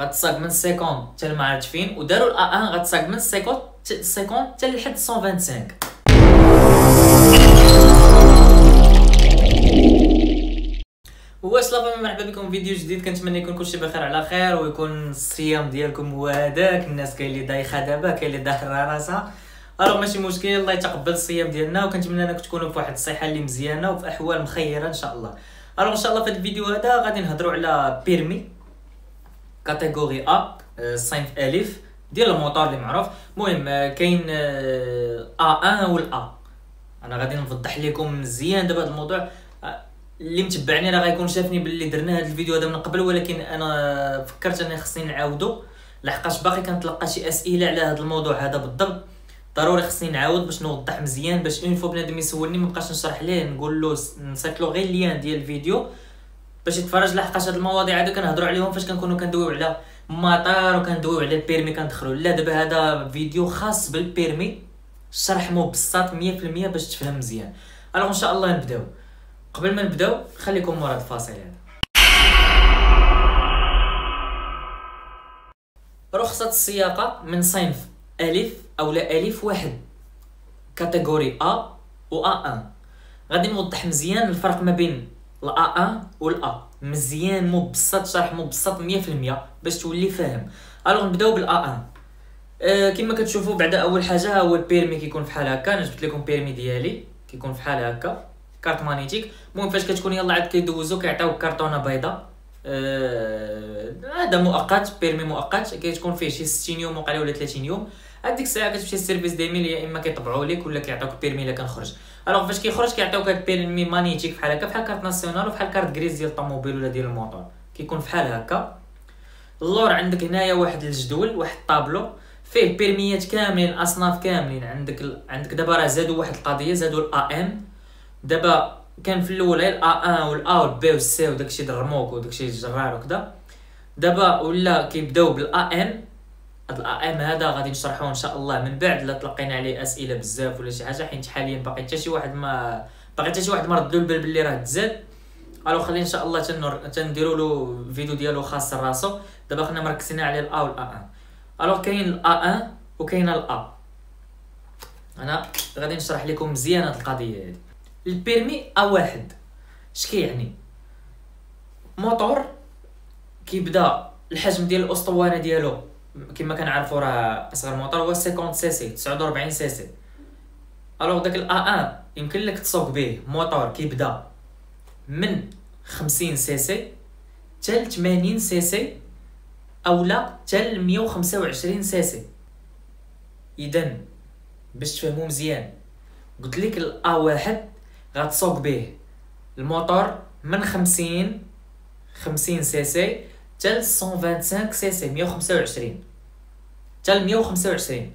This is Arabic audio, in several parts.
غتصاق من 50 حتى ما عرفتش فين، وداروا الا 1 غتصاق من 50 حتى لحد 125. واش لافامي، مرحبا بكم في فيديو جديد. كنتمنى يكون كلشي بخير على خير، ويكون الصيام ديالكم هو هذاك. الناس كاين اللي دايخه دابا، كاين اللي داخله راسها، الوغ ماشي مشكل، الله يتقبل الصيام ديالنا، وكنتمنى انكم تكونوا في واحد الصحه اللي مزيانه وفي احوال مخيره ان شاء الله. الوغ ان شاء الله في هذا الفيديو هذا غادي نهضروا على بيرمي كاتيجوري ا، الصنف الف ديال الموطور اللي معروف. المهم كاين A1 والA. انا غادي نوضح لكم مزيان دابا هذا الموضوع. اللي متبعني راه غيكون شافني باللي درنا هذا الفيديو هذا من قبل، ولكن انا فكرت اني خصني نعاودو لحقاش باقي كنتلقى شي اسئله على هذا الموضوع هذا بالضبط. ضروري خصني نعاود باش نوضح مزيان، باش اون فوا بنادم يسولني ما بقاش نشرح ليه، نقول له نصيفط له غير اللين ديال الفيديو باش يتفرج. لحقاش هاد المواضيع هادو كنهضروا عليهم فاش كنكونوا كندويو على مطار وكندويو على البيرمي كندخلوا. لا، دابا هذا فيديو خاص بالبيرمي، شرح مبسط 100% باش تفهم مزيان. الوغ ان شاء الله نبداو. قبل ما نبداو خليكم مورا الفاصل هذا. رخصة السياقة من صنف ألف أو لا ألف واحد، كاتيجوري A و A1. غادي نوضح مزيان الفرق ما بين الA1 والA مزيان مبسط، شرح مبسط 100% باش تولي فاهم. الوغ نبداو بالA1. كما كتشوفوا بعدا اول حاجه هو البيرمي كيكون فحال هكا. انا جبت لكم بيرمي ديالي كيكون فحال هكا، كارت مانيتيك. المهم فاش كتكون يلاه عاد كيدوزو كيعطيوك كارطونه بيضاء. هذا مؤقت، بيرمي مؤقت كتكون فيه شي 60 يوم وقع ولا 30 يوم. هذيك الساعه كتمشي للسيرفيس ديميل، يا اما كيطبعوا لك ولا كيعطيوك بيرمي الا كنخرج. الوغ فاش كيخرج كيعطيوك هاد بيرمي مانيتيك فحال هكا، بحال كارت ناسيونال وبحال كارت غريز ديال الطوموبيل ولا ديال الموطور، كيكون فحال هكا. اللور عندك هنايا واحد الجدول، واحد الطابلو فيه بيرميات كاملين، الاصناف كاملين. عندك دابا راه زادوا واحد القضيه، زادوا الام. دابا كان في الاول غير A1 والA والB والC وداكشي ديال الرموك وداكشي الجرار وكذا. دابا ولا كيبداو بالAM. هاد الAM هذا غادي نشرحوه ان شاء الله من بعد، لا تلقينا عليه اسئله بزاف ولا شي حاجه، حيت حاليا باقي حتى شي واحد ما ردو البال باللي راه تزاد. الو خلي ان شاء الله تنديروا له فيديو ديالو خاص راسو. دابا خلينا مركزين على الA والA1. الو كاين الA1 وكاين الA. انا غادي نشرح لكم مزيان هاد القضيه هذه. البيرمي A1 اش كيعني؟ موطور كيبدا الحجم ديال الاسطوانه ديالو كما كنعرفوا راه اصغر موطور هو 50 سي سي 49 سي سي. الوغ داك الA1 يمكن لك تسوق به موطور كيبدا من 50 سي سي حتى 80 سي سي اولا حتى 125 سي سي. اذا باش تفهموا مزيان قلت لك الA1 غتسوق به الموتور من 50 سي سي حتى 125 سي سي 125 حتى 125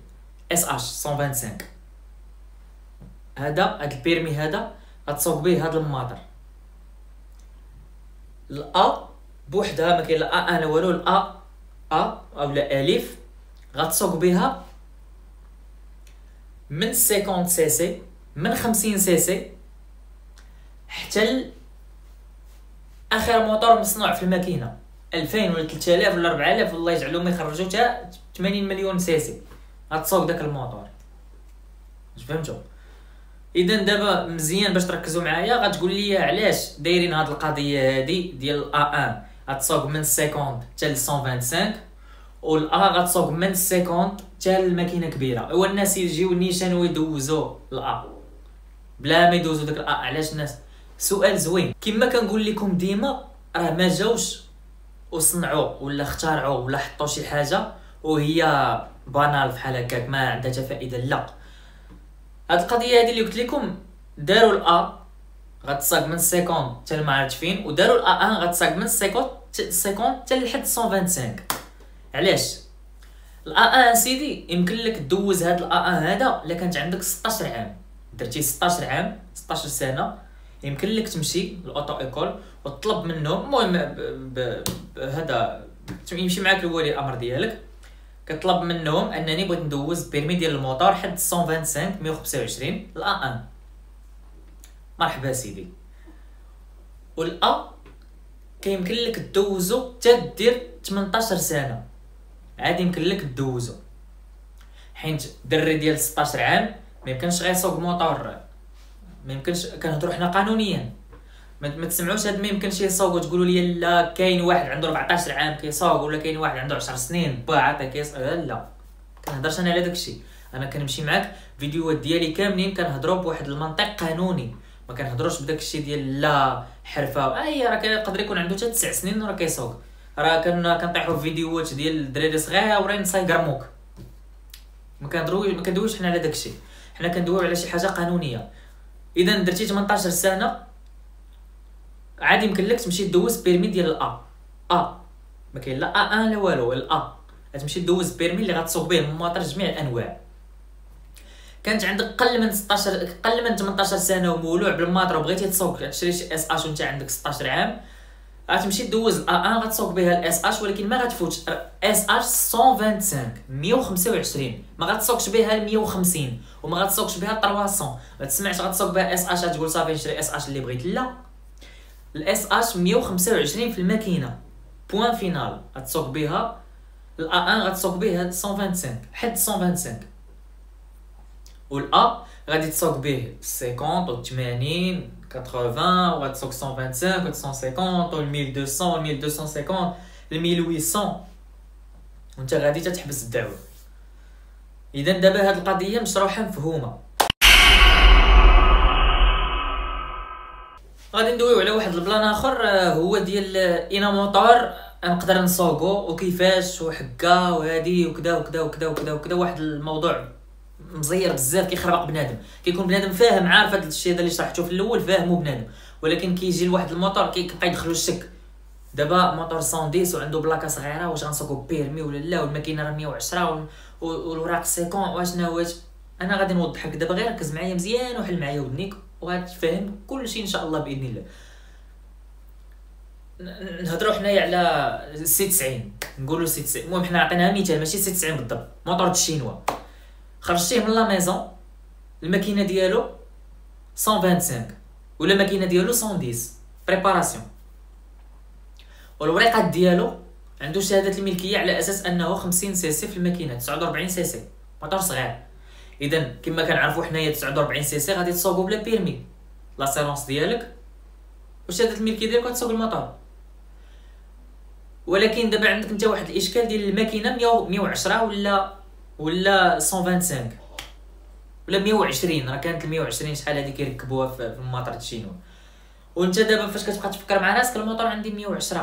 اس اش 125. هاد البيرمي هذا غتسوق به هاد الماطر. الA بوحدها ما كاين لا A1 والو. الA اولا الف غتسوق بها من 50 سي سي، من 50 سي سي حتى اخر موتور مصنوع في الماكينه 2000 ولا 3000 ولا 4000 والله يجعلهم يخرجوا حتى 80 مليون سي سي غتسوق داك الموتور. واش فهمتوا؟ اذا دابا مزيان باش تركزوا معايا. غتقول لي علاش دايرين هاد القضيه هادي ديال A1 غتسوق من 50 حتى 125 والA غتسوق من 50 حتى الماكينه كبيره. هو الناس يجيو نيشان ويدوزوا الA بلا ما يدوزوا داك الA. علاش الناس؟ سؤال زوين. كما كنقول لكم ديما راه ما جاوش وصنعوا ولا اخترعوا ولا حطوا شي حاجه وهي بانال بحال هكاك ما عندها حتى فائده. لا، هاد القضيه هادي اللي قلت لكم داروا الA غتساق من 50 حتى ما عرفتش فين، وداروا الA1 غتساق من 50 حتى لحد 125. علاش؟ الA1 سيدي يمكن لك دوز هاد الA1 هذا الا كانت عندك 16 عام، درتي 16 عام 16 سنه، يمكن لك تمشي للاوتو ايكول وتطلب منهم. المهم هذا يمشي معاك الولي الامر ديالك، كطلب منهم انني بغيت ندوز بيرمي ديال الموطور حد 125 125 الA1. مرحبا سيدي. والA كيمكن لك دوزو حتى دير 18 سنه، عادي يمكن لك دوزو، حيت دري ديال 16 عام ما يمكنش غيسوق موطور، ما يمكنش. كنهضروا حنا قانونيا، ما تسمعوش هاد ما يمكنش يسوق وتقولوا لي لا كاين واحد عنده 14 عام كيسوق ولا كاين واحد عنده 10 سنين با عطا كيسوق. لا كنهضرش انا على داكشي، انا كنمشي معاك فيديوهات ديالي كاملين كنهضروا بواحد المنطق قانوني، ما كنهضروش بداكشي ديال لا حرفه. اي راه يقدر يكون عنده حتى 9 سنين راه كيسوق، راه كنطيحوا في فيديوهات ديال الدراري صغيورين سايقرموك. ما كندويوش حنا على داكشي، حنا كندويو على شي حاجه قانونيه. اذا درتي 18 سنه عادي يمكن لك تمشي دوز بيرمي ديال ما كاين لا A1 لا والو، غتمشي دوز بيرمي اللي غتسوق به المواطر جميع الانواع. كانت عندك قل من 18 سنه ومولوع بالماطر وبغيتي تسوق تشري شي اس اش وانت عندك 16 عام، غتمشي دوز A1 غتسوق بها الاس اش، ولكن ما غتفوتش اس اش 125 ما غتسوقش بها 150 وما غتسوقش بها 300. ما تسمعش غتسوق بها اس اش تقول صافي نشري اس اش اللي بغيت. لا، الاس اش 125 في الماكينه بوين فينال غتسوق بها. الA1 غتسوق بها 125 حد 125، والA غادي تسوق به 50 و 80 80 وغتسوق 125 و 150 و 1200 و 1250 و 1800 وانت غادي تحبس الدعوه. اذا دابا هاد القضيه مشروحه مفهومه. غادي ندويو على واحد البلان اخر، هو ديال اين موطور نقدر نسوقو وكيفاش وحكا وهادي وكذا وكذا وكذا وكذا وكذا. واحد الموضوع مزير بزاف كيخربق بنادم، كيكون بنادم فاهم عارف هذا الشيء هذا اللي شرحته في الاول فاهمو بنادم، ولكن كيجي لواحد الموطور كيبقى يدخلو الشك. دابا موطور 110 وعنده بلاكه صغيره، واش غنسوقو بيرمي ولا لا؟ والماكينه راه 110 والوراق 50 واش انا غادي نوضحك دابا. غير ركز معايا مزيان وحل معايا ودنيك وغتفهم كل شيء ان شاء الله باذن الله. نهضروا حنايا على سي 90، نقولوا سي 90. المهم حنا عطيناها مثال ماشي سي 90 بالضبط. موطور الشينوا خرجتيه من لا ميزون، الماكينه ديالو 125 ولا الماكينه ديالو 110 بريباراسيون، والوريقات ديالو عنده شهاده الملكيه على اساس انه 50 سي سي في الماكينه 49 سي سي، موطور صغير. اذا كما كنعرفوا حنايا 49 سي سي غادي تسوقوا بلا بيرمي، لاسيرونس ديالك وشهاده الملكيه ديالك غتسوق الموطور. ولكن دابا عندك انت واحد الاشكال ديال الماكينه 110 ولا 125 ولا 120. راه كانت 120 شحال هادي كيركبوها في المطار الشينوا، وانت دابا فاش كتبقى تفكر مع راسك الموطور عندي 110،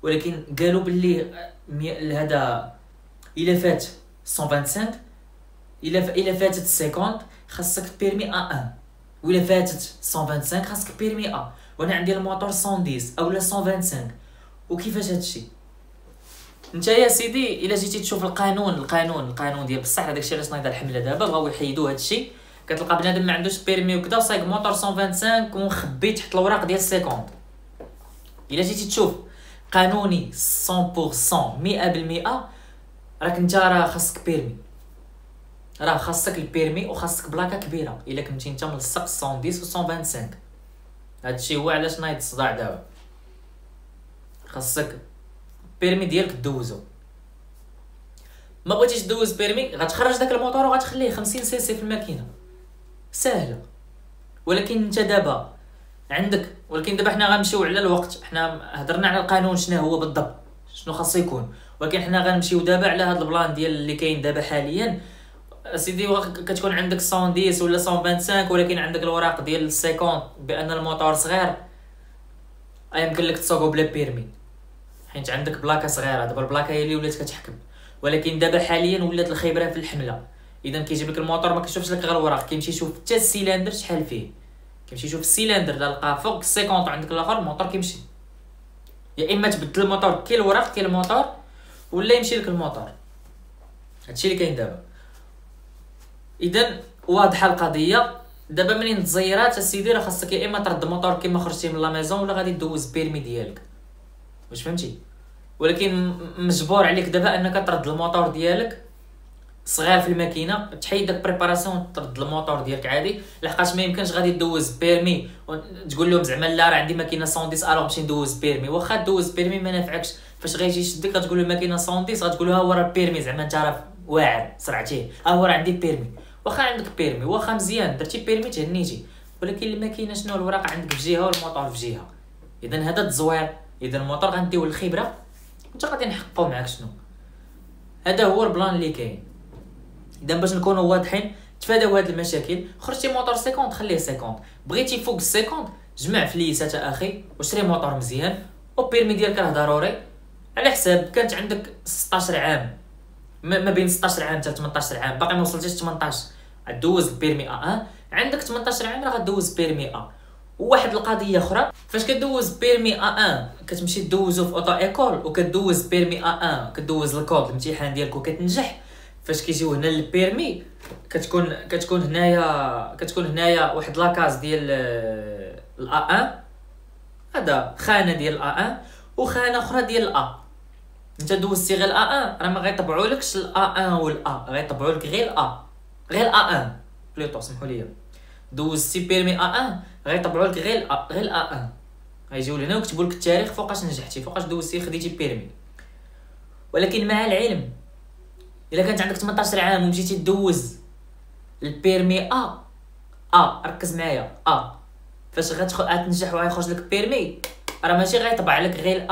ولكن قالوا باللي هذا الا فات 125 الا فاتت 50 خاصك بيرمي A1، ولا فاتت 125 خاصك بيرمي A، وانا عندي الموطور 110 اولا 125. وكيفاش هادشي؟ انت يا سيدي الا جيتي تشوف القانون ديال بصح هذاك الشيء علاش نايضه الحمله دابا بغاو يحيدوا هادشي. كتلقى بنادم ما عندوش بيرمي وكذا وصايق موطور 125 ومخبي تحت الوراق ديال 50. الا جيتي تشوف قانوني 100% 100% راك انت راه خاصك بيرمي، راه خاصك البيرمي وخاصك بلاكه كبيره الا كنتي انت ملصق 110 و 125. هادشي هو علاش نايض الصداع دابا. خاصك بيرمي ديالك دوزو. ما بغيتيش دوز بيرمي غتخرج داك الموطور وغتخليه 50 سي سي في الماكينه، ساهله. ولكن انت دابا عندك، ولكن دابا حنا غنمشيو على الوقت. حنا هضرنا على القانون شنو هو بالضبط، شنو خاص يكون، ولكن حنا غنمشيو دابا على هذا البلان ديال اللي كاين دابا حاليا. سيدي كتكون عندك 110 ولا 125 ولكن عندك الوراق ديال 50 بان الموطور صغير، يمكن لك تسوقو بلا بيرمي حيت عندك بلاكه صغيره. دابا البلاكه هي اللي ولات كتحكم، ولكن دابا حاليا ولات الخبره في الحمله. اذا كيجيب لك الموطور ما كيشوفش لك غير الوراق، كيمشي يشوف حتى السيلندر شحال فيه، كيمشي يشوف السيلندر الا لقى فوق 50 عندك الاخر الموطور كيمشي. يا اما تبدل الموطور كاين الوراق كاين الموطور ولا يمشي لك الموطور. هادشي اللي كاين دابا. اذا واضحه القضيه. دابا منين تزيرات السيدي راه خاصك يا اما ترد الموطور كما خرجتي من لا ميزون ولا غادي دوز بيرمي ديالك. واش فهمتي؟ ولكن مجبور عليك دابا انك ترد الموطور ديالك صغير في الماكينه، تحيد داك بريباراسيون ترد الموتور ديالك عادي، لحقاش ما يمكنش غادي دوز بيرمي تقول لهم زعما لا راه عندي ماكينه 110 الوغ نمشي ندوز بيرمي. واخا دوز بيرمي ما نافعكش، فاش غيجي يشدك غتقول له ماكينه 110 غتقول له ها هو راه بيرمي، زعما انت راه واعر صرعتيه، ها هو راه عندي بيرمي. واخا عندك بيرمي واخا مزيان درتي بيرمي تهنيتي، ولكن الماكينه شنو الوراق عندك في جهه والموتور في جهه. اذا هذا التزوير، اذا الموتور غنديو الخبره وانت غادي نحققوا معاك شنو. هذا هو البلان اللي كاين. اذا باش نكونوا واضحين تفاداو هاد المشاكل. خرجتي موتور 50 خليه 50، بغيتي فوق 50 جمع فليسات اخي وشري موتور مزيان، وبيرمي ديالك راه ضروري. على حساب كانت عندك 16 عام، ما بين 16 عام حتى 18 عام باقي ما وصلتيش 18 غدوز بيرمي ا، عندك 18 عام راه غدوز بيرمي ا. وواحد القضيه اخرى، فاش كدوز بيرمي ا كتمشي دوزو في اوتو ايكول وكدوز بيرمي ا كدوز الكود الامتحان ديالك وكتنجح، فاش كيجيو هنا للبيرمي كتكون هنايا واحد لاكاز ديال الا، هذا خانه ديال الا وخانه اخرى ديال الا. انت دوزتي غير الا راه ما غيطبعولكش الا والا، غيطبعوا لك غير غير ا بلوطو سمحوا لي. دوزتي بيرمي ا غيطبعوا لك غير ا، غيجيو لهنا ويكتبوا لك التاريخ فوقاش نجحتي فوقاش دوزتي خديتي بيرمي. ولكن مع العلم الا كانت عندك 18 عام ومشيتي دوز البيرمي ركز معايا فاش غتنجح وغيخرج لك بيرمي راه ماشي غيطبع لك غير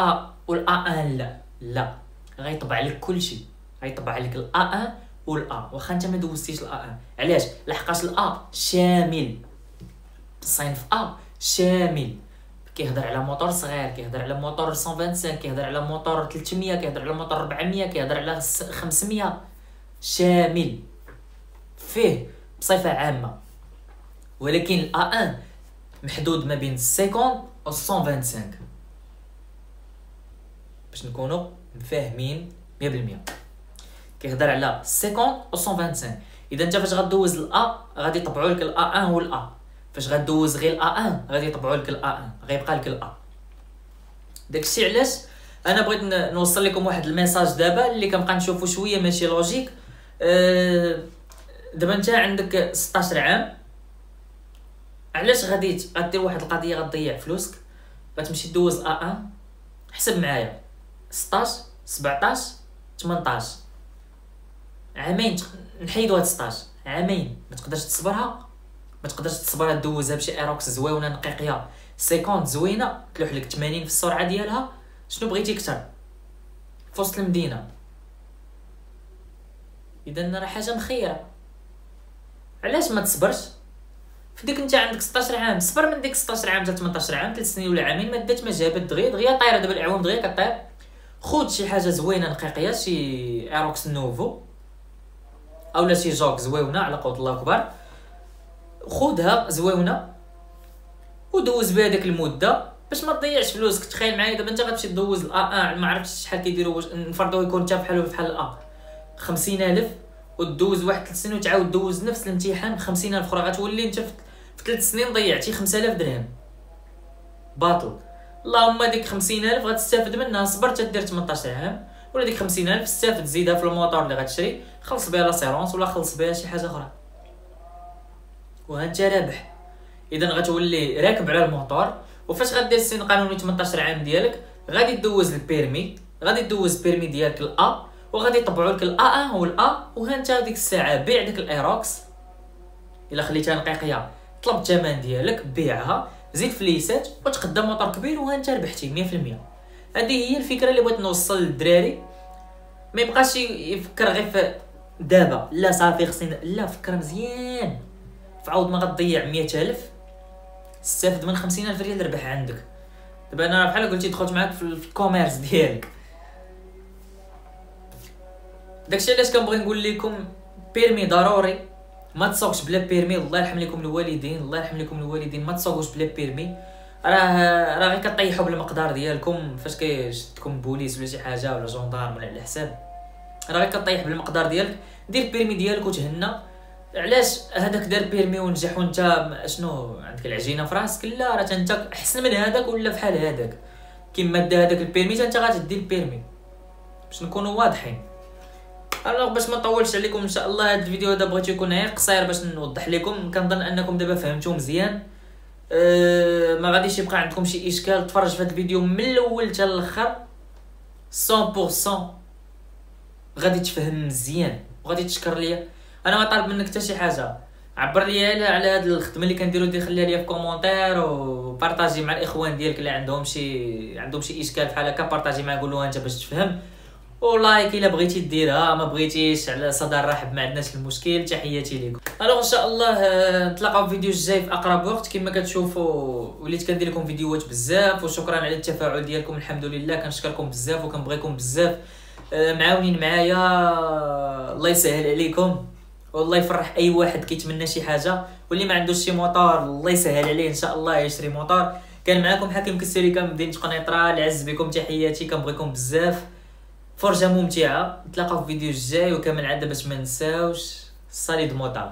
والا لا غيطبع لك كلشي، غيطبع لك الا والا واخا انت ما دوزتيش الا. علاش؟ لحقاش الا شامل، الصنف شامل، كيهضر على موتور صغير، كيهضر على موتور 125، كيهضر على موتور 300، كيهضر على موتور 400، كيهضر على 500، شامل فيه بصفه عامه. ولكن الا محدود ما بين 50 و 125 باش نكونوا مفاهمين 100%. كيهضر على 50 و 125. اذا انت فاش غدوز الا غادي يطبعوا لك الا والا، فاش غدوز غير الا غادي يطبعوا لك الا، غيبقى لك الا. داكشي علاش انا بغيت نوصل لكم واحد الميساج دابا اللي كنبقى نشوفو شويه ماشي لوجيك. دابا انت عندك 16 عام، علاش غادي دير واحد القضيه غتضيع فلوسك؟ غتمشي دوز حسب معايا 16 17 18 عامين، نحيدو هاد 16 عامين ما تقدرش تصبرها، ما تقدرش تصبرها دوزها بشي ايروكس زويونه نقيقيه 50 زوينه تلوح لك 80 في السرعه ديالها. شنو بغيتي اكثر في وسط المدينه؟ اذا راه حاجه مخيره. علاش ما تصبرش؟ فديك انت عندك 16 عام صبر من ديك 16 عام حتى 18 عام 3 سنين ولا عامين ما دات ما جابت دغيا طايره دابا الاعوام دغيا كطير. خود شي حاجه زوينه نقيقيه شي ايروكس نوفو اولا شي جوك زويونه على قوه الله اكبر، خودها زويونه ودوز بها ديك المده باش ما تضيعش فلوسك. تخيل معايا دابا انت غتمشي دوز ما عرفتش شحال كيديروا، نفرضوا يكون حتى بحال 50000 ودوز واحد 3 سنين وتعاود دوز نفس الامتحان 50000 اخرى، غتولي انت في 3 سنين ضيعتي 5000 درهم باطل. اللهم ديك 50000 غتستافد منها، صبرت دير 18 عام، ولا ديك 50000 استافد زيدها في الموتور اللي غتشري، خلص بها لاسيرونس ولا خلص بها شي حاجه اخرى وها انت رابح. اذا غتولي راكب على الموتور. وفاش غدير السن قانوني 18 عام ديالك غادي دوز البيرمي، غادي دوز البيرمي ديالك وغادي يطبعوا لك الا وها انت ديك الساعه بيع ديك الايروكس الا خليتها نقيقيه، طلب الثمن ديالك بيعها، زيد فليسات وتقدم موتور كبير وها انت ربحتي 100%. هذه هي الفكره اللي بغيت نوصل للدراري، ما يبقاش يفكر غير في دابا لا صافي خصني لا، فكر مزيان. فعوض ما غتضيع 100000 استافد من 50000 ريال ربح عندك. دابا انا بحال قلتي دخلت معاك في الكوميرس ديالك. داكشي علاش كنبغي نقول لكم بيرمي ضروري، ما تسوقش بلا بيرمي. الله يرحم لكم الوالدين، الله يرحم لكم الوالدين، ما تسوقوش بلا بيرمي. راه غير كطيحوا بالمقدار ديالكم فاش كيشدكم بوليس ولا شي حاجه ولا جوندارم ولا على حساب، راه غير كطيح بالمقدار ديالك. دير البيرمي ديالك وتهنى. علاش هذاك دار بيرمي ونجح وانت شنو عندك العجينه في راسك؟ لا، راه انت احسن من هذاك ولا بحال هذاك. كيما دا هذاك البيرمي انت غتدي البيرمي باش نكونوا واضحين. الوغ باش ما نطولش عليكم ان شاء الله، هذا الفيديو هذا بغيت يكون غير قصير باش نوضح لكم. كنظن انكم دابا فهمتوا مزيان. ما غاديش يبقى عندكم شي اشكال. تفرج في هذا الفيديو من الاول حتى الاخر 100%، غادي تفهم مزيان وغادي تشكر ليا. انا ما طالب منك حتى شي حاجه، عبر لي على هاد الخدمه اللي كنديرو دي، خليها ليا في كومونتير وبارطاجي مع الاخوان ديالك اللي عندهم شي اشكال بحال هكا. بارطاجي معاه، قول له انت باش تفهم، ولايك الا بغيتي ديرها، ما بغيتيش على صدر رحب، ما عندناش المشكل. تحياتي لكم. الوغ ان شاء الله نتلاقاو في فيديو جاي في اقرب وقت. كما كتشوفوا وليت كندير لكم فيديوهات بزاف، وشكرا على التفاعل ديالكم. الحمد لله، كنشكركم بزاف وكنبغيكم بزاف، معاونين معايا. الله يسهل عليكم والله يفرح اي واحد كيتمنى شي حاجه. واللي ما عندوش شي موطور الله يسهل عليه ان شاء الله يشري موطور. كان معكم حكيم كسيري مدينه قنيطره. العز بكم، تحياتي، كنبغيكم بزاف. فرجه ممتعه. نتلاقاو في فيديو الجاي، وكمان عاد باش ما نساوش صاليد موطور.